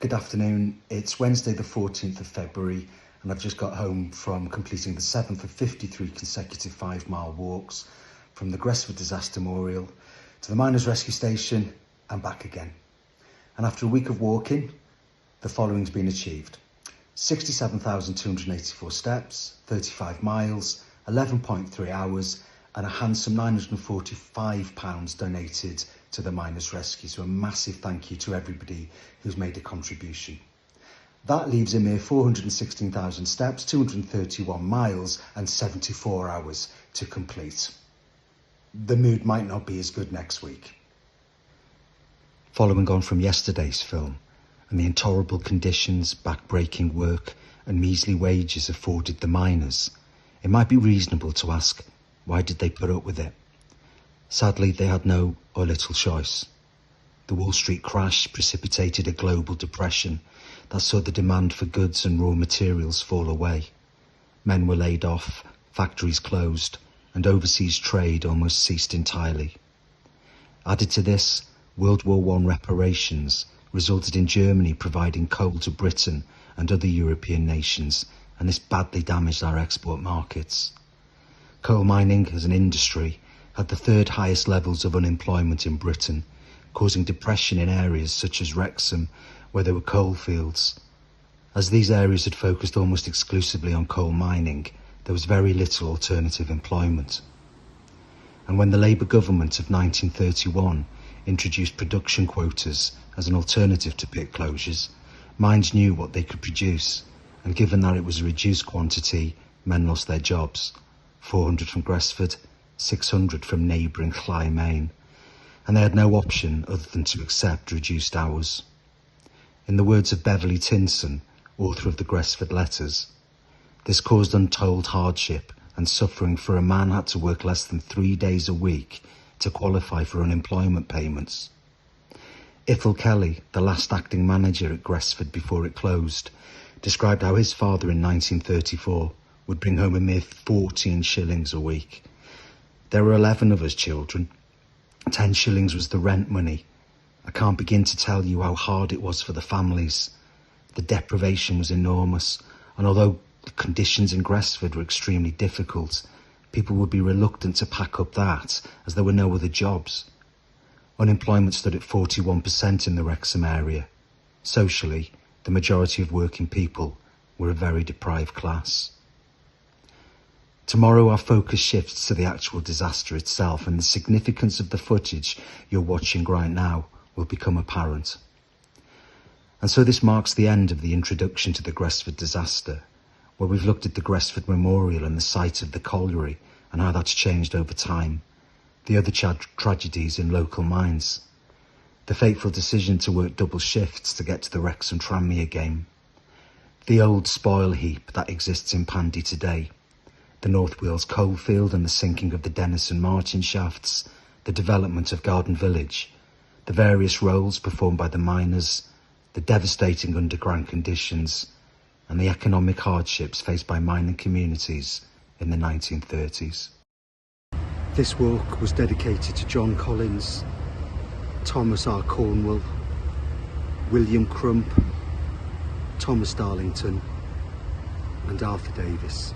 Good afternoon. It's Wednesday the 14th of February and I've just got home from completing the 7th of 53 consecutive 5-mile walks from the Gresford Disaster Memorial to the Miners Rescue Station and back again. And after a week of walking, the following's been achieved. 67,284 steps, 35 miles, 11.3 hours and a handsome £945 donated to the Miners Rescue. So a massive thank you to everybody who's made a contribution. That leaves a mere 416,000 steps, 231 miles and 74 hours to complete. The mood might not be as good next week. Following on from yesterday's film and the intolerable conditions, back-breaking work and measly wages afforded the miners, it might be reasonable to ask, why did they put up with it? Sadly, they had no or little choice. The Wall Street crash precipitated a global depression that saw the demand for goods and raw materials fall away. Men were laid off, factories closed, and overseas trade almost ceased entirely. Added to this, World War I reparations resulted in Germany providing coal to Britain and other European nations, and this badly damaged our export markets. Coal mining as an industry had the third highest levels of unemployment in Britain, causing depression in areas such as Wrexham, where there were coal fields. As these areas had focused almost exclusively on coal mining, there was very little alternative employment. And when the Labour government of 1931 introduced production quotas as an alternative to pit closures, mines knew what they could produce, and given that it was a reduced quantity, men lost their jobs. 400 from Gresford, 600 from neighbouring Cley, Maine, and they had no option other than to accept reduced hours. In the words of Beverley Tinson, author of the Gresford Letters, this caused untold hardship and suffering, for a man had to work less than 3 days a week to qualify for unemployment payments. Ithell Kelly, the last acting manager at Gresford before it closed, described how his father in 1934 would bring home a mere 14 shillings a week. There were 11 of us children. 10 shillings was the rent money. I can't begin to tell you how hard it was for the families. The deprivation was enormous, and although the conditions in Gresford were extremely difficult, people would be reluctant to pack up that, as there were no other jobs. Unemployment stood at 41% in the Wrexham area. Socially, the majority of working people were a very deprived class. Tomorrow our focus shifts to the actual disaster itself, and the significance of the footage you're watching right now will become apparent. And so this marks the end of the introduction to the Gresford disaster, where we've looked at the Gresford Memorial and the site of the colliery and how that's changed over time, the other tragedies in local mines, the fateful decision to work double shifts to get to the Wrexham Tranmere game, the old spoil heap that exists in Pandy today, the North Wales coalfield and the sinking of the Denison Martin shafts, the development of Garden Village, the various roles performed by the miners, the devastating underground conditions, and the economic hardships faced by mining communities in the 1930s. This walk was dedicated to John Collins, Thomas R. Cornwell, William Crump, Thomas Darlington, and Arthur Davis.